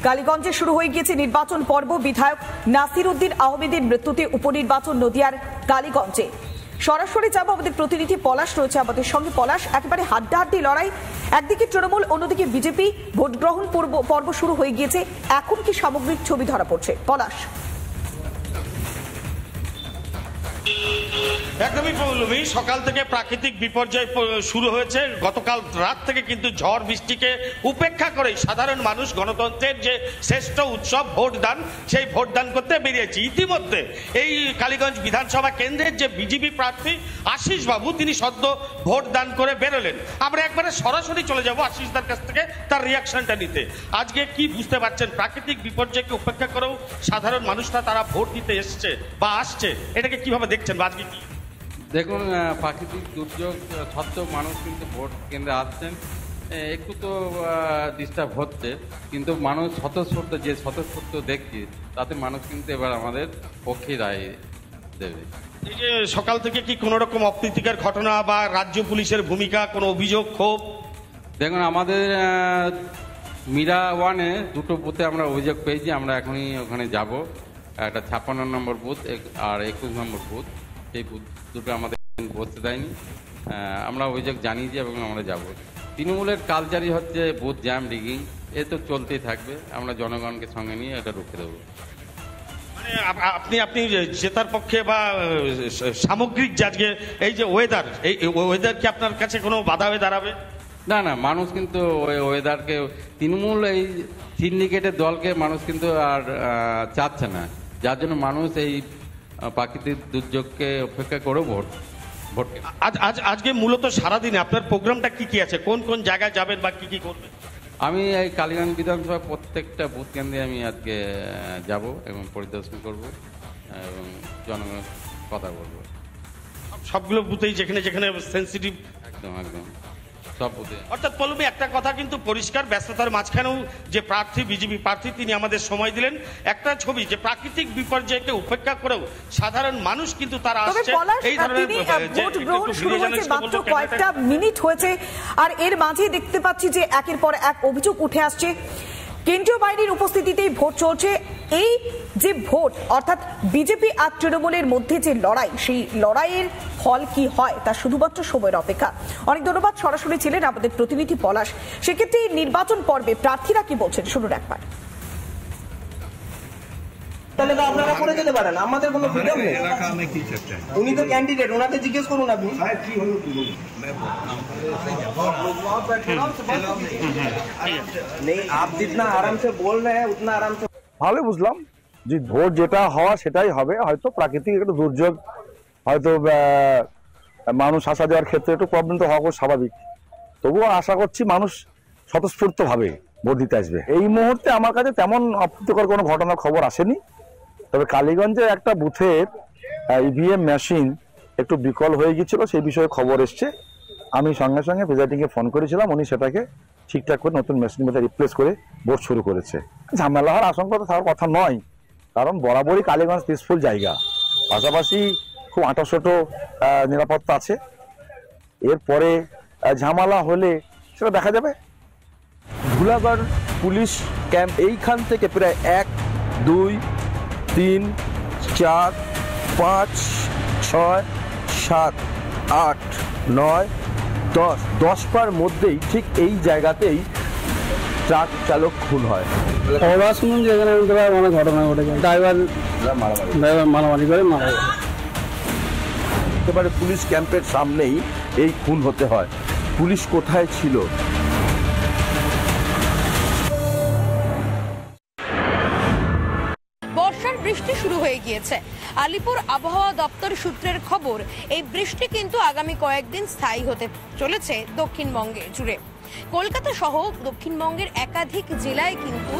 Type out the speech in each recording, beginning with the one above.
কালীগঞ্জে শুরু হয়ে গিয়েছে নির্বাচন পর্ব। বিধায়ক নাসির উদ্দিন আহমেদের মৃত্যুতে উপনির্বাচন নদিয়ার কালীগঞ্জে। সরাসরি যাব, আমাদের প্রতিনিধি পলাশ রয়েছে আমাদের সঙ্গে। পলাশ, একেবারে হাড্ডাহাড্ডি লড়াই, একদিকে তৃণমূল, অন্যদিকে বিজেপি। ভোট গ্রহণ পর্ব শুরু হয়ে গিয়েছে, এখন কি সামগ্রিক ছবি ধরা পড়ছে পলাশ? একদমই পৌলমী, সকাল থেকে প্রাকৃতিক বিপর্যয় শুরু হয়েছে। গতকাল রাত থেকে কিন্তু ঝড় বৃষ্টিকে উপেক্ষা করে সাধারণ মানুষ গণতন্ত্রের যে শ্রেষ্ঠ উৎসব ভোটদান, সেই ভোটদান করতে বেরিয়েছে। ইতিমধ্যে এই কালীগঞ্জ বিধানসভা কেন্দ্রের যে বিজেপি প্রার্থী আশিস বাবু, তিনি সদ্য ভোটদান করে বেরোলেন। আমরা একবারে সরাসরি চলে যাব আশিসদার কাছ থেকে তার রিয়াকশনটা নিতে। আজকে কি বুঝতে পারছেন, প্রাকৃতিক বিপর্যয়কে উপেক্ষা করেও সাধারণ মানুষরা তারা ভোট দিতে এসছে বা আসছে, এটাকে কিভাবে দেখছেন? আজকে কি দেখুন, প্রাকৃতিক দুর্যোগ সত্ত্বেও মানুষ কিন্তু ভোট কেন্দ্রে আসছেন। একটু তো ডিস্টার্ব হচ্ছে, কিন্তু মানুষ স্বতঃস্ফূর্ত, যে স্বতঃস্ফূর্ত দেখছি তাতে মানুষ কিন্তু এবার আমাদের পক্ষে রায় দেবে। এই যে সকাল থেকে কি কোনো রকম অপ্রীতিকর ঘটনা বা রাজ্য পুলিশের ভূমিকা, কোনো অভিযোগ, ক্ষোভ? দেখুন, আমাদের মীরা ওয়ানে দুটো বুথে আমরা অভিযোগ পেয়েছি। আমরা এখনই ওখানে যাব। একটা 56 নম্বর বুথ আর 21 নম্বর বুথ, সেই বুথ দুটো আমাদের বসতে দেয়নি। আমরা অভিযোগ জানিয়েছি এবং আমরা যাব। তৃণমূলের কালচারই হচ্ছে বুথ জ্যাম, রিগিং, এ তো চলতেই থাকবে। আমরা জনগণকে সঙ্গে নিয়ে এটা রুখে দেবো। মানে আপনি জেতার পক্ষে বা সামগ্রিক আজকে এই যে ওয়েদার, এই ওয়েদার কি আপনার কাছে কোনো বাধা হয়ে দাঁড়াবে? না না, মানুষ কিন্তু ওই ওয়েদারকে, তৃণমূল এই সিন্ডিকেটের দলকে মানুষ কিন্তু আর চাচ্ছে না, যার জন্য মানুষ এই প্রাকৃতিক দুর্যোগকে উপেক্ষা করে ভোট। আজকে মূলত সারাদিনে আপনার প্রোগ্রামটা কি কি আছে, কোন কোন জায়গায় যাবেন বা কি কি করবেন? আমি এই কালীগঞ্জ বিধানসভা প্রত্যেকটা বুথ কেন্দ্রে আমি আজকে যাব এবং পরিদর্শন করব এবং জনগণের কথা বলবো। সবগুলো বুথেই যেখানে যেখানে সেন্সিটিভ? একদম একদম সব বুথে। অর্থাৎ পল্লবী, একটা কথা কিন্তু পরিষ্কার, ব্যস্ততার মাঝখানেও যে প্রার্থী, বিজেপি প্রার্থী, তিনি আমাদের সময় দিলেন। একটা ছবি যে প্রাকৃতিক বিপর্যয়কে উপেক্ষা করেও সাধারণ মানুষ কিন্তু তারা আসছে। এই ধরনের ভোট গ্রহণ শুরু হয়েছে, মাত্র কয়েকটা মিনিট হয়েছে, আর এর মাঝে দেখতে পাচ্ছি যে একের পর এক অভিযোগ উঠে আসছে। কেন্দ্রীয় বাহিনীর উপস্থিতিতেই ভোট চলছে। এই যে ভোট, অর্থাৎ বিজেপি আর তৃণমূলের মধ্যে যে লড়াই, সেই লড়াইয়ের ফল কি হয় তা শুধুমাত্র সময়ের অপেক্ষা। অনেক ধন্যবাদ। সরাসরি ছিলেন আমাদের প্রতিনিধি পলাশ। সেক্ষেত্রে নির্বাচন পর্বে প্রার্থীরা কি বলছেন শুনুন একবার। তাহলে তো আপনারা করে যেতে পারেন, আমাদের কোনো ফ্রিডম নেই। উনি তো ক্যান্ডিডেট, ওনাকে জিজ্ঞেস করুন আপনি। नहीं, आप जितना आराम से बोल रहे हैं उतना आराम से। ভালো বুঝলাম যে ভোট যেটা হওয়া সেটাই হবে। হয়তো প্রাকৃতিক একটা দুর্যোগ, হয়তো মানুষ আসা যাওয়ার ক্ষেত্রে একটু প্রবলেম তো হওয়া স্বাভাবিক। তবুও আশা করছি মানুষ স্বতঃস্ফূর্ত ভাবে ভোট দিতে আসবে। এই মুহূর্তে আমার কাছে তেমন অপ্রীতিকর কোনো ঘটনার খবর আসেনি। তবে কালীগঞ্জে একটা বুথের ইভিএম মেশিন একটু বিকল হয়ে গিয়েছিল, সেই বিষয়ে খবর এসছে। আমি সঙ্গে সঙ্গে প্রেসিডেন্টকে ফোন করেছিলাম, উনি সেটাকে ঠিকঠাক করে নতুন মেশিন মধ্যে রিপ্লেস করে ভোট শুরু করেছে। ঝামেলা হওয়ার আশঙ্কা তো থাকার কথা নয়, কারণ বরাবরই কালীগঞ্জ পিসফুল জায়গা, পাশাপাশি খুব আঁটাশোটো নিরাপত্তা আছে। এরপরে ঝামেলা হলে সেটা দেখা যাবে। ধুলাগড় পুলিশ ক্যাম্প এইখান থেকে প্রায় 1, 2, 3, 4, 5, 6, 7, 8, 9, 10 পার মধ্যেই ঠিক এই জায়গাতেই ট্রাক চালক খুন হয়। যেখানে অনেক ঘটনা ঘটেছে, ড্রাইভার মারামারি করে মারা যায়। একেবারে পুলিশ ক্যাম্পের সামনেই এই খুন হতে হয়। পুলিশ কোথায় ছিল? বর্ষার বৃষ্টি শুরু হয়ে গিয়েছে। আলিপুর আবহাওয়া দপ্তর সূত্রের খবর, এই বৃষ্টি কিন্তু আগামী কয়েকদিন স্থায়ী হতে চলেছে দক্ষিণবঙ্গে জুড়ে। কলকাতা সহ দক্ষিণবঙ্গের একাধিক জেলায় কিন্তু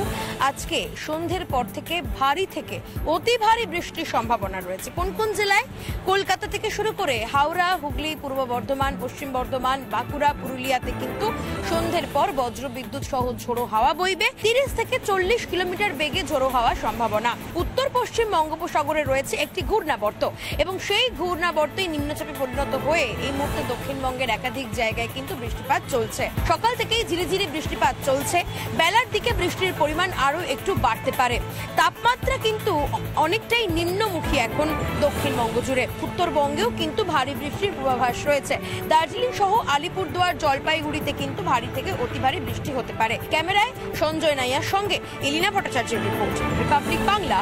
আজকে সন্ধ্যের পর থেকে ভারী থেকে অতি ভারী বৃষ্টির সম্ভাবনা রয়েছে। কোন কোন জেলায়? কলকাতা থেকে শুরু করে হাওড়া, হুগলি, পূর্ব বর্ধমান, পশ্চিম বর্ধমান, বাঁকুড়া, পুরুলিয়াতে কিন্তু সন্ধ্যের পর বজ্রবিদ্যুৎ সহ ঝোড়ো হাওয়া বইবে। 30 থেকে 40 কিলোমিটার বেগে ঝোড়ো হাওয়ার সম্ভাবনা। উত্তর পশ্চিম বঙ্গোপসাগরে রয়েছে একটি ঘূর্ণাবর্ত এবং সেই ঘূর্ণাবর্তই নিম্নচাপে পরিণত হয়ে এই মুহূর্তে দক্ষিণবঙ্গের একাধিক জায়গায় কিন্তু বৃষ্টিপাত চলছে। সকাল থেকেই ঝিরিঝিরি বৃষ্টিপাত চলছে। বেলার দিকে বৃষ্টির পরিমাণ আরো একটু বাড়তে পারে। তাপমাত্রা কিন্তু অনেকটাই নিম্নমুখী এখন দক্ষিণবঙ্গ জুড়ে। উত্তরবঙ্গেও কিন্তু ভারী বৃষ্টির পূর্বাভাস রয়েছে। দার্জিলিং সহ আলিপুরদুয়ার, জলপাইগুড়িতে কিন্তু ভারী থেকে অতি ভারী বৃষ্টি হতে পারে। ক্যামেরায় সঞ্জয় নাইয়ার সঙ্গে এলিনা ভট্টাচার্যের রিপোর্ট, রিপাবলিক বাংলা।